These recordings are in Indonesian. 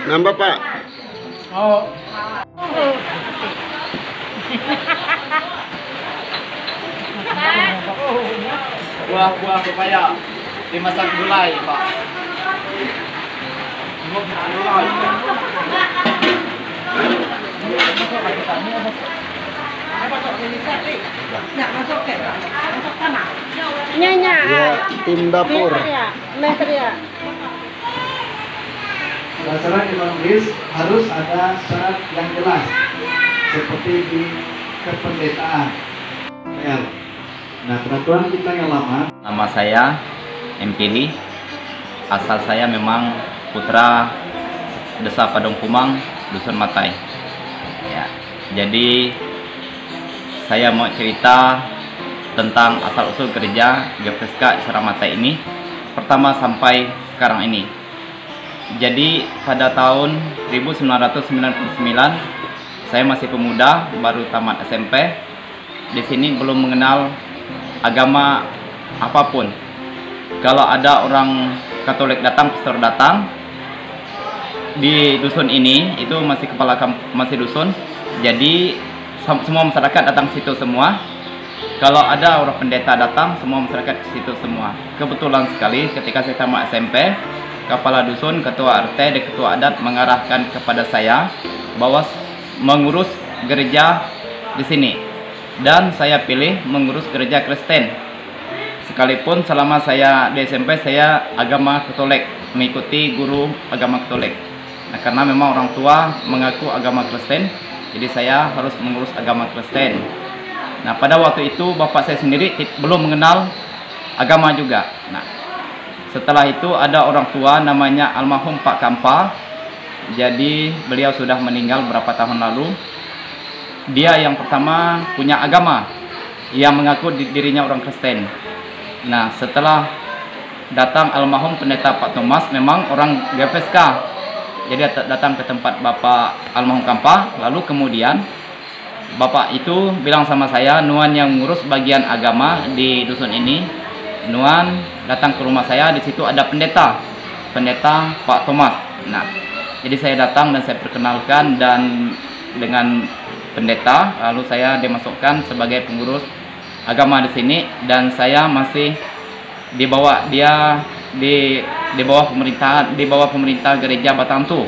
Nambah Pak. Oh. Buah-buah pepaya dimasak gulai, Pak. Nyanyi. Ya, tim dapur. Meter ya. Berdasarkan ekonomis harus ada syarat yang jelas seperti di kependetaan. Nah, peraturan kita yang lama. Nama saya Empili. Asal saya memang putra Desa Padong Kumang, Dusun Matai. Ya, jadi saya mau cerita tentang asal usul gereja GPSK Isra Matai ini pertama sampai sekarang ini. Jadi pada tahun 1999 saya masih pemuda, baru tamat SMP. Di sini belum mengenal agama apapun. Kalau ada orang Katolik datang, pastor datang di dusun ini, itu masih masih dusun. Jadi semua masyarakat datang situ semua. Kalau ada orang pendeta datang, semua masyarakat ke situ semua. Kebetulan sekali ketika saya tamat SMP, kepala dusun, ketua RT, dan ketua adat mengarahkan kepada saya bahwa mengurus gereja di sini. Dan saya pilih mengurus gereja Kristen. Sekalipun selama saya di SMP saya agama Katolik, mengikuti guru agama Katolik. Nah, karena memang orang tua mengaku agama Kristen, jadi saya harus mengurus agama Kristen. Nah, pada waktu itu bapak saya sendiri belum mengenal agama juga. Nah, setelah itu ada orang tua namanya almarhum Pak Kampa. Jadi beliau sudah meninggal beberapa tahun lalu. Dia yang pertama punya agama yang mengaku dirinya orang Kristen. Nah, setelah datang almarhum pendeta Pak Thomas, memang orang GPSK. Jadi datang ke tempat Bapak almarhum Kampa. Lalu kemudian Bapak itu bilang sama saya, Nuan yang mengurus bagian agama di dusun ini. Nuan datang ke rumah saya, di situ ada pendeta Pak Thomas. Nah, jadi saya datang dan saya perkenalkan dan dengan pendeta, lalu saya dimasukkan sebagai pengurus agama di sini dan saya masih di bawah pemerintah gereja Batantu,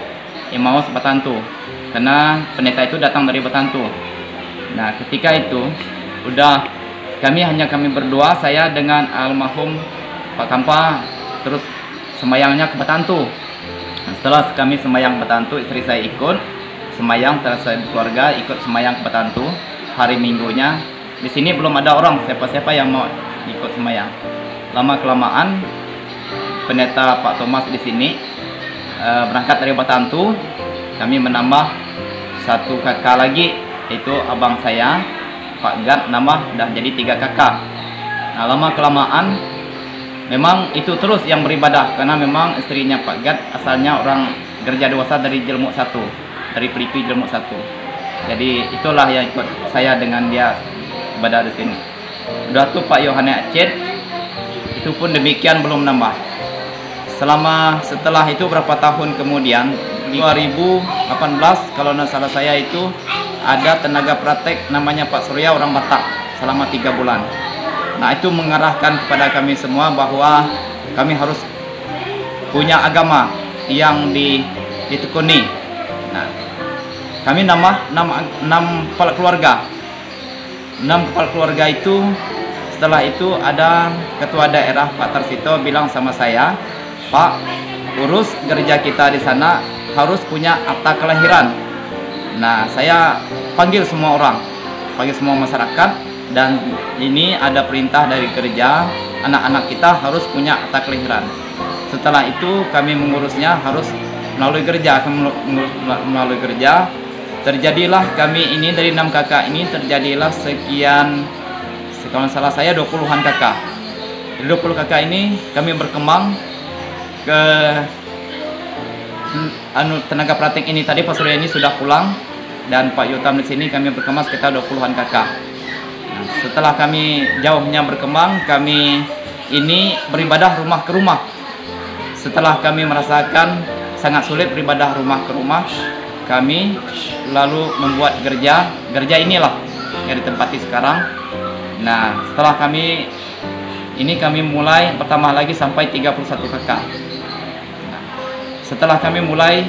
Emmaus Batantu, karena pendeta itu datang dari Batantu. Nah, ketika itu kami berdua, saya dengan almarhum Pak Kampa, terus semayangnya ke Batantu. Nah, setelah kami semayang Batantu, istri saya ikut semayang, setelah saya keluarga ikut semayang ke Batantu. Hari Minggunya di sini belum ada orang siapa-siapa yang mau ikut semayang. Lama kelamaan pendeta Pak Thomas di sini berangkat dari Batantu. Kami menambah satu kakak lagi, yaitu abang saya Pak Gad, nambah dah jadi 3 kakak. Nah, lama kelamaan memang itu terus yang beribadah, karena memang istrinya Pak Gad asalnya orang gereja dewasa dari Jelmuk 1, dari Peliti Jelmuk 1. Jadi itulah yang ikut saya dengan dia ibadah di sini. Udah tuh Pak Yohane Acet, itu pun demikian belum nambah. Setelah itu berapa tahun kemudian, 2018 kalau tidak salah saya, itu ada tenaga praktek namanya Pak Surya, orang Batak, selama 3 bulan. Nah, itu mengarahkan kepada kami semua bahwa kami harus punya agama yang ditekuni. Nah, kami nambah 6 kepala keluarga. 6 kepala keluarga itu, setelah itu ada ketua daerah Pak Tarsito bilang sama saya, Pak, urus gereja kita di sana harus punya akta kelahiran. Nah, saya panggil semua orang, panggil semua masyarakat, dan ini ada perintah dari gereja, anak-anak kita harus punya akta kelahiran. Setelah itu kami mengurusnya harus melalui gereja, melalui gereja. Terjadilah kami ini dari 6 kakak ini terjadilah sekian, kalau salah saya 20-an kakak. Dari 20 kakak ini kami berkembang ke tenaga praktik ini. Tadi Pak Surya ini sudah pulang dan Pak Yotam di sini, kami berkembang sekitar 20-an kakak. Nah, setelah kami jauhnya berkembang, kami ini beribadah rumah ke rumah. Setelah kami merasakan sangat sulit beribadah rumah ke rumah. Kami lalu membuat gereja inilah yang ditempati sekarang. Nah, setelah kami mulai pertama lagi sampai 31 kakak. Nah, setelah kami mulai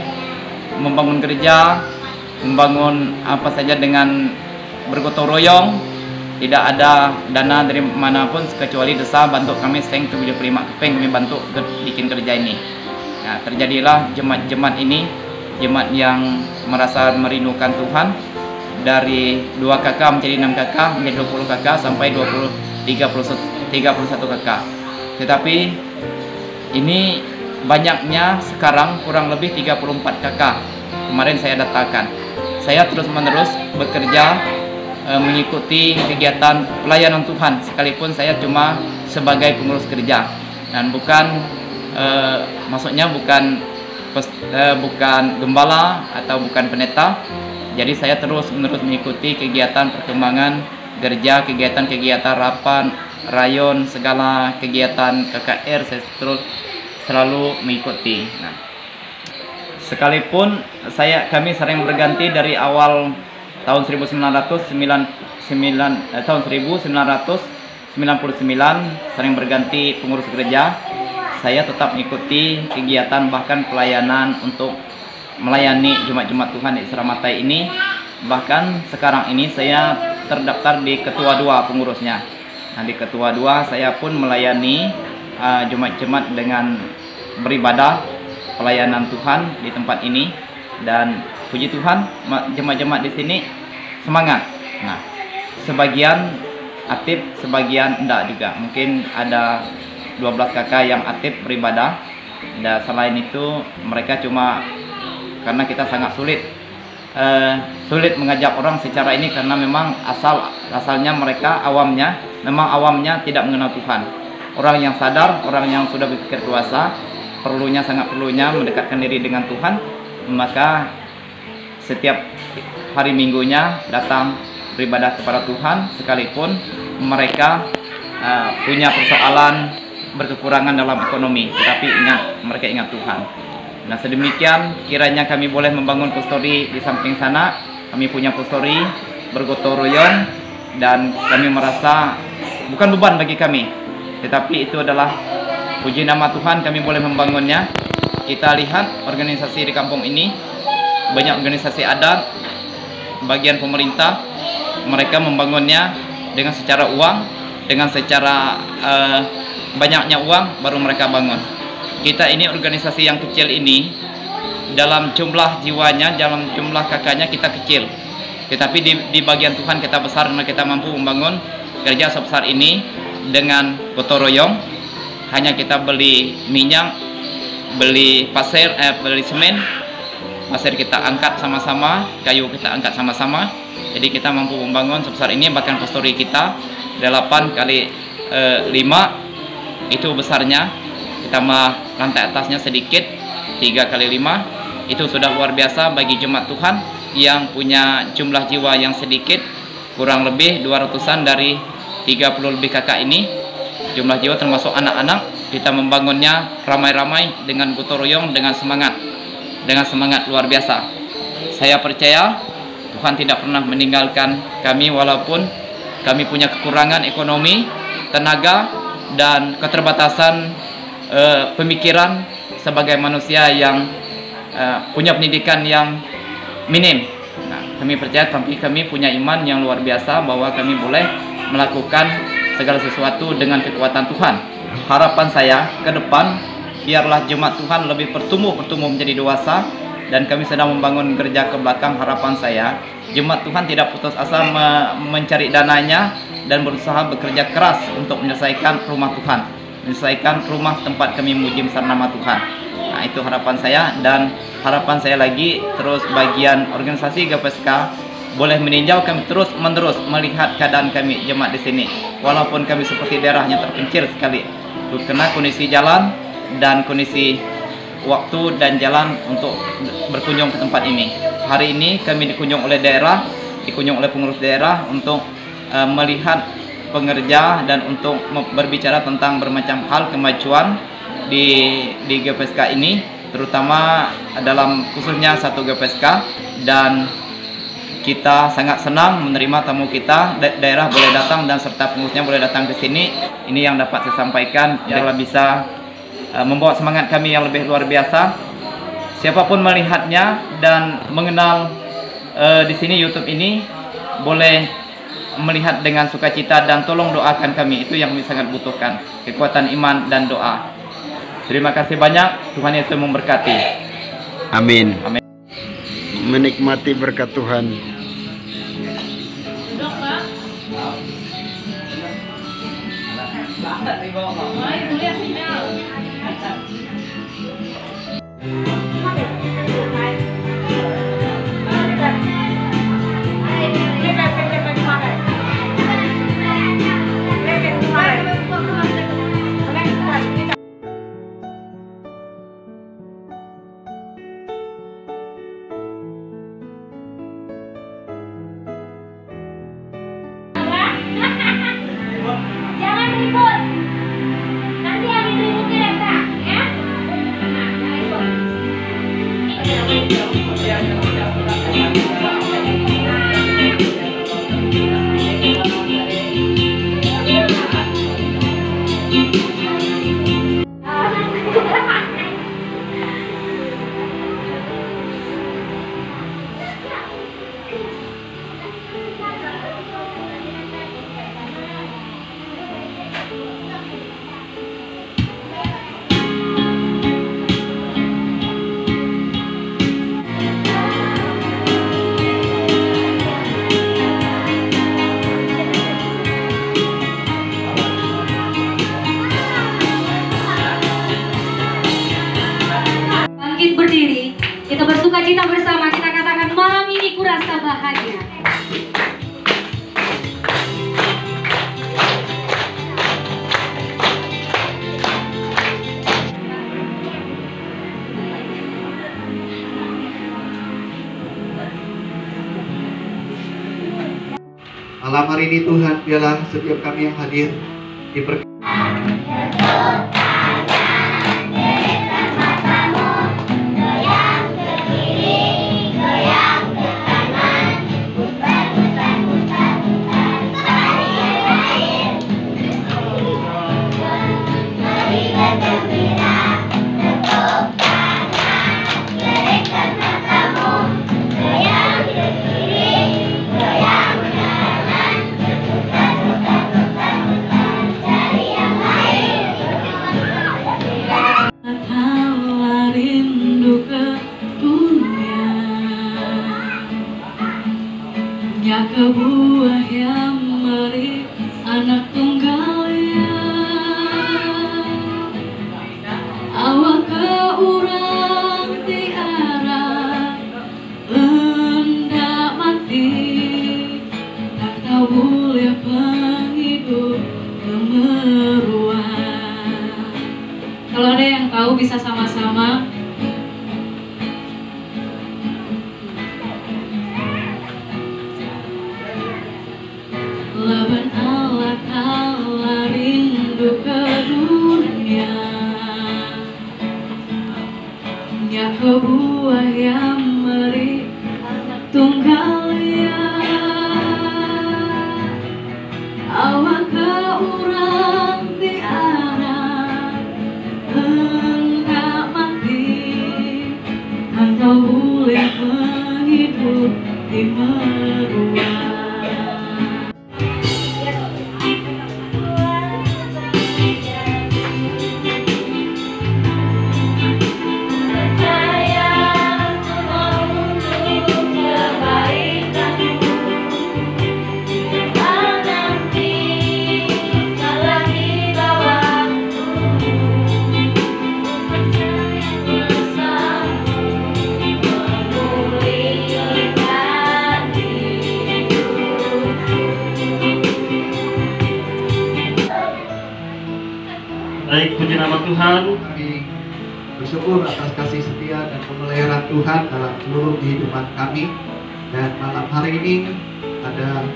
membangun gereja, membangun apa saja dengan bergotong royong, tidak ada dana dari manapun kecuali desa bantu kami seng 75 keping, kami bantu bikin gereja ini. Nah, terjadilah jemaat-jemaat ini, jemaat yang merasa merindukan Tuhan, dari 2 kakak menjadi 6 kakak, menjadi 20 kakak sampai 31 kakak. Tetapi ini banyaknya sekarang kurang lebih 34 kakak. Kemarin saya datakan. Saya terus-menerus bekerja mengikuti kegiatan pelayanan Tuhan, sekalipun saya cuma sebagai pengurus gereja dan maksudnya bukan gembala atau bukan pendeta. Jadi saya terus-menerus mengikuti kegiatan perkembangan gereja, kegiatan-kegiatan rapat, rayon, segala kegiatan KKR saya terus selalu mengikuti. Nah, sekalipun kami sering berganti dari awal tahun 1999 sering berganti pengurus gereja. Saya tetap mengikuti kegiatan bahkan pelayanan untuk melayani Jumat-Jumat Tuhan di Sramatai ini. Bahkan sekarang ini saya terdaftar di ketua 2 pengurusnya. Nah, di ketua 2 saya pun melayani Jumat-Jumat dengan beribadah pelayanan Tuhan di tempat ini, dan puji Tuhan jemaat-jemaat di sini semangat. Nah, sebagian aktif, sebagian enggak juga. Mungkin ada 12 kakak yang aktif beribadah. Dan selain itu mereka cuma karena kita sangat sulit mengajak orang secara ini, karena memang asalnya mereka awamnya tidak mengenal Tuhan. Orang yang sadar, orang yang sudah berpikir dewasa, sangat perlunya mendekatkan diri dengan Tuhan, maka setiap hari minggunya datang beribadah kepada Tuhan, sekalipun mereka punya persoalan, berkekurangan dalam ekonomi, tetapi mereka ingat Tuhan. Nah, sedemikian kiranya kami boleh membangun kustori di samping sana. Kami punya kustori bergotong royong, dan kami merasa bukan beban bagi kami, tetapi itu adalah puji nama Tuhan, kami boleh membangunnya. Kita lihat organisasi di kampung ini, banyak organisasi adat, bagian pemerintah, mereka membangunnya dengan secara uang, dengan secara banyaknya uang baru mereka bangun. Kita ini organisasi yang kecil ini, dalam jumlah jiwanya, dalam jumlah kakaknya kita kecil, tetapi di bagian Tuhan kita besar, karena kita mampu membangun gereja sebesar ini dengan gotong royong. Hanya kita beli minyak, beli pasir, beli semen, pasir kita angkat sama-sama, kayu kita angkat sama-sama. Jadi kita mampu membangun sebesar ini. Bahkan kustori kita 8 kali 5 itu besarnya. Ditambah lantai atasnya sedikit, 3 kali 5, itu sudah luar biasa bagi jemaat Tuhan yang punya jumlah jiwa yang sedikit, kurang lebih 200-an dari 30 lebih kakak ini. Jumlah jiwa termasuk anak-anak, kita membangunnya ramai-ramai dengan gotong royong, dengan semangat luar biasa. Saya percaya Tuhan tidak pernah meninggalkan kami, walaupun kami punya kekurangan ekonomi, tenaga, dan keterbatasan pemikiran sebagai manusia yang punya pendidikan yang minim. Nah, kami percaya, tapi kami punya iman yang luar biasa bahwa kami boleh melakukan segala sesuatu dengan kekuatan Tuhan. Harapan saya ke depan, biarlah jemaat Tuhan lebih bertumbuh menjadi dewasa, dan kami sedang membangun gereja ke belakang. Harapan saya, jemaat Tuhan tidak putus asa mencari dananya dan berusaha bekerja keras untuk menyelesaikan rumah Tuhan, menyelesaikan rumah tempat kami memuji besar nama Tuhan. Nah, itu harapan saya, dan harapan saya lagi terus bagian organisasi GPSK boleh meninjau kami terus-menerus melihat keadaan kami jemaat di sini. Walaupun kami seperti daerahnya terpencil sekali, karena kondisi jalan dan kondisi waktu dan jalan untuk berkunjung ke tempat ini. Hari ini kami dikunjung oleh pengurus daerah untuk melihat pengerja dan untuk berbicara tentang bermacam hal kemajuan di GPSK ini. terutama dalam khususnya satu GPSK, dan kita sangat senang menerima tamu kita. Daerah boleh datang dan serta pengurusnya boleh datang ke sini. Ini yang dapat saya sampaikan, adalah bisa membawa semangat kami yang lebih luar biasa. Siapapun melihatnya dan mengenal di sini YouTube ini, boleh melihat dengan sukacita dan tolong doakan kami. Itu yang kami sangat butuhkan, kekuatan iman dan doa. Terima kasih banyak. Tuhan Yesus memberkati. Amin. Amin. Menikmati berkat Tuhan. Jangan ribut. Nanti yang ributnya datang, ya. Nah, jangan Bangkit berdiri, kita bersuka cita bersama, kita katakan malam ini kurasa bahagia. Malam hari ini Tuhan, biarlah setiap kami yang hadir diberkati. Kebuah yang meri anak tunggal ya, awak ke urang tiara hendak mati, tak tahu boleh penghidup kemeruan. Kalau ada yang tahu bisa sama-sama. Laban Allah rindu ke dunia, ya kebuah yang meri tunggal ya, awak ke urang tiara hendak mati, engkau boleh menghidup di meruang. Baik, puji nama Tuhan. Kami bersyukur atas kasih setia dan pemeliharaan Tuhan dalam seluruh kehidupan kami. Dan malam hari ini ada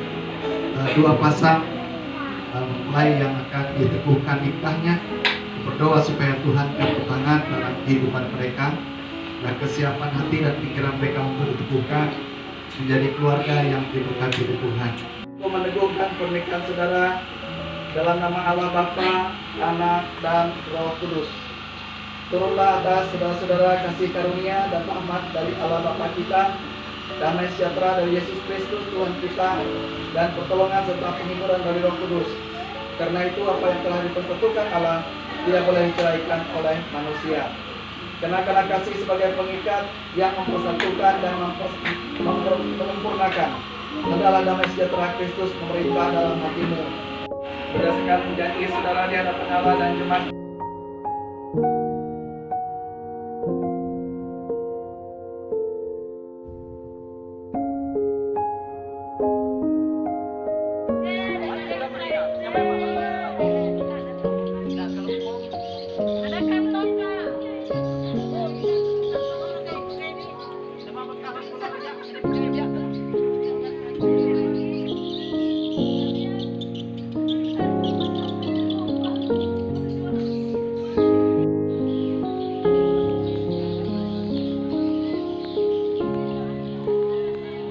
dua pasang mempelai yang akan diteguhkan nikahnya. berdoa supaya Tuhan campur tangan dalam kehidupan mereka, dan kesiapan hati dan pikiran mereka untuk dibuka menjadi keluarga yang diberkati oleh Tuhan. Aku meneguhkan pernikahan saudara dalam nama Allah Bapa, Anak, dan Roh Kudus. Turunlah atas saudara-saudara kasih karunia dan rahmat dari Allah Bapa kita, damai sejahtera dari Yesus Kristus Tuhan kita, dan pertolongan serta penghiburan dari Roh Kudus. Karena itu apa yang telah dipersatukan Allah tidak boleh diceraikan oleh manusia. Kenakanlah kasih sebagai pengikat yang mempersatukan dan menyempurnakan adalah damai sejahtera Kristus memerintah dalam hatimu. Berdasarkan menjadi saudara di hadapan Allah dan jemaat.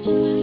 Thank you.